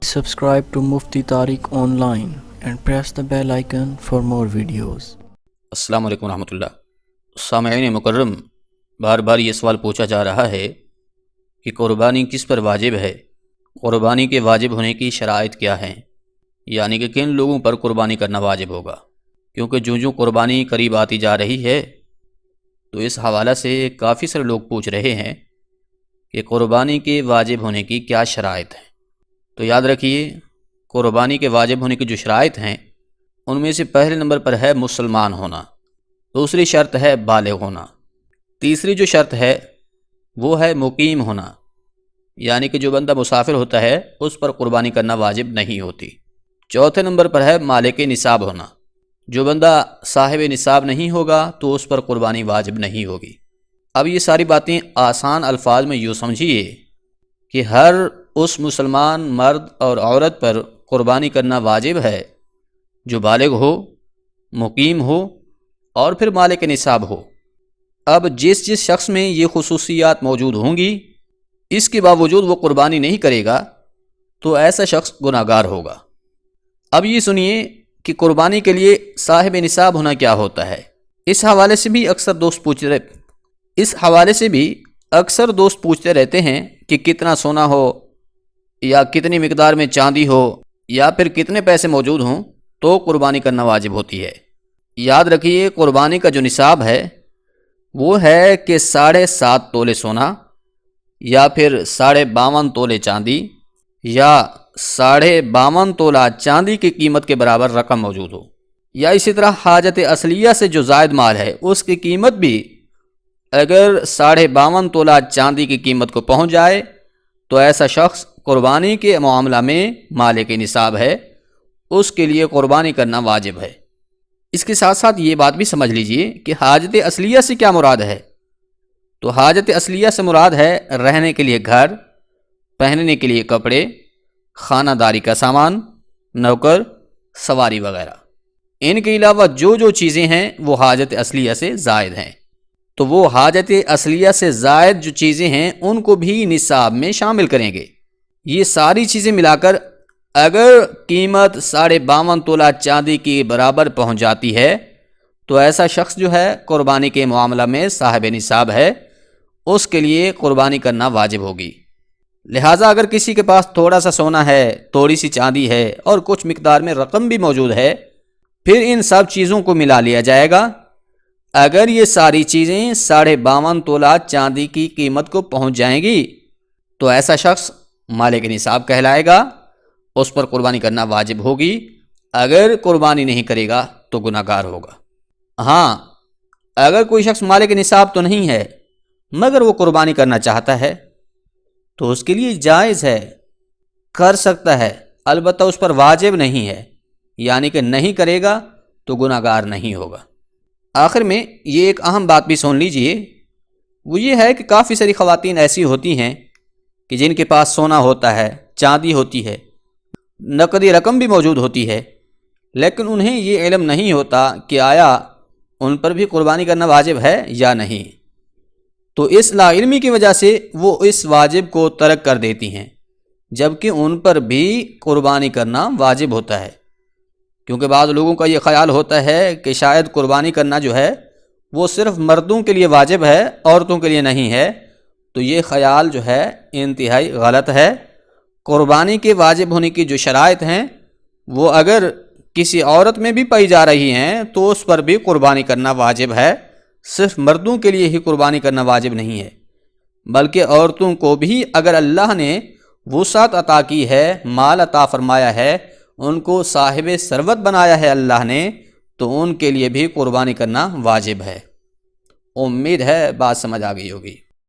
Subscribe to Mufti Tariq Online and press the bell icon for more videos. السلام علیکم ورحمۃ اللہ۔ سامعین مکرم، بار بار یہ سوال پوچھا جا رہا ہے کہ قربانی کس پر واجب ہے، قربانی کے واجب ہونے کی شرائط کیا ہیں، یعنی کہ کن لوگوں پر قربانی کرنا واجب ہوگا، کیونکہ جو قربانی قریب آتی جا رہی ہے تو اس حوالہ سے کافی سارے لوگ پوچھ رہے ہیں کہ قربانی کے واجب ہونے کی کیا شرائط ہیں۔ تو یاد رکھیے، قربانی کے واجب ہونے کی جو شرائط ہیں ان میں سے پہلے نمبر پر ہے مسلمان ہونا، دوسری شرط ہے بالغ ہونا، تیسری جو شرط ہے وہ ہے مقیم ہونا، یعنی کہ جو بندہ مسافر ہوتا ہے اس پر قربانی کرنا واجب نہیں ہوتی، چوتھے نمبر پر ہے مالک نصاب ہونا، جو بندہ صاحب نصاب نہیں ہوگا تو اس پر قربانی واجب نہیں ہوگی۔ اب یہ ساری باتیں آسان الفاظ میں یوں سمجھیے کہ ہر اس مسلمان مرد اور عورت پر قربانی کرنا واجب ہے جو بالغ ہو، مقیم ہو اور پھر مالک نصاب ہو۔ اب جس شخص میں یہ خصوصیات موجود ہوں گی، اس کے باوجود وہ قربانی نہیں کرے گا تو ایسا شخص گناہ گار ہوگا۔ اب یہ سنیے کہ قربانی کے لیے صاحب نصاب ہونا کیا ہوتا ہے۔ اس حوالے سے بھی اکثر دوست پوچھتے رہتے ہیں کہ کتنا سونا ہو یا کتنی مقدار میں چاندی ہو یا پھر کتنے پیسے موجود ہوں تو قربانی کرنا واجب ہوتی ہے۔ یاد رکھیے، قربانی کا جو نصاب ہے وہ ہے کہ 7.5 تولے سونا یا پھر 52.5 تولے چاندی یا 52.5 تولہ چاندی کی قیمت کے برابر رقم موجود ہو، یا اسی طرح حاجت اصلیہ سے جو زائد مال ہے اس کی قیمت بھی اگر 52.5 تولہ چاندی کی قیمت کو پہنچ جائے تو ایسا شخص قربانی کے معاملہ میں مالک نصاب ہے، اس کے لیے قربانی کرنا واجب ہے۔ اس کے ساتھ ساتھ یہ بات بھی سمجھ لیجئے کہ حاجت اصلیہ سے کیا مراد ہے۔ تو حاجت اصلیہ سے مراد ہے رہنے کے لیے گھر، پہننے کے لیے کپڑے، خانہ داری کا سامان، نوکر، سواری وغیرہ۔ ان کے علاوہ جو چیزیں ہیں وہ حاجت اصلیہ سے زائد ہیں، تو وہ حاجت اصلیہ سے زائد جو چیزیں ہیں ان کو بھی نصاب میں شامل کریں گے۔ یہ ساری چیزیں ملا کر اگر قیمت 52.5 تولہ چاندی کی برابر پہنچ جاتی ہے تو ایسا شخص جو ہے قربانی کے معاملہ میں صاحب نصاب ہے، اس کے لیے قربانی کرنا واجب ہوگی۔ لہٰذا اگر کسی کے پاس تھوڑا سا سونا ہے، تھوڑی سی چاندی ہے اور کچھ مقدار میں رقم بھی موجود ہے، پھر ان سب چیزوں کو ملا لیا جائے گا۔ اگر یہ ساری چیزیں 52.5 تولہ چاندی کی قیمت کو پہنچ جائیں گی تو ایسا شخص مالک نصاب کہلائے گا، اس پر قربانی کرنا واجب ہوگی۔ اگر قربانی نہیں کرے گا تو گناہ گار ہوگا۔ ہاں، اگر کوئی شخص مالک نصاب تو نہیں ہے مگر وہ قربانی کرنا چاہتا ہے تو اس کے لیے جائز ہے، کر سکتا ہے، البتہ اس پر واجب نہیں ہے، یعنی کہ نہیں کرے گا تو گناہ گار نہیں ہوگا۔ آخر میں یہ ایک اہم بات بھی سن لیجئے، وہ یہ ہے کہ کافی ساری خواتین ایسی ہوتی ہیں کہ جن کے پاس سونا ہوتا ہے، چاندی ہوتی ہے، نقدی رقم بھی موجود ہوتی ہے، لیکن انہیں یہ علم نہیں ہوتا کہ آیا ان پر بھی قربانی کرنا واجب ہے یا نہیں، تو اس لا علمی کی وجہ سے وہ اس واجب کو ترک کر دیتی ہیں، جبکہ ان پر بھی قربانی کرنا واجب ہوتا ہے۔ کیونکہ بعض لوگوں کا یہ خیال ہوتا ہے کہ شاید قربانی کرنا جو ہے وہ صرف مردوں کے لیے واجب ہے، عورتوں کے لیے نہیں ہے، تو یہ خیال جو ہے انتہائی غلط ہے۔ قربانی کے واجب ہونے کی جو شرائط ہیں وہ اگر کسی عورت میں بھی پائی جا رہی ہیں تو اس پر بھی قربانی کرنا واجب ہے، صرف مردوں کے لیے ہی قربانی کرنا واجب نہیں ہے، بلکہ عورتوں کو بھی اگر اللہ نے وسعت عطا کی ہے، مال عطا فرمایا ہے، ان کو صاحب ثروت بنایا ہے اللہ نے، تو ان کے لیے بھی قربانی کرنا واجب ہے۔ امید ہے بات سمجھ آ گئی ہوگی۔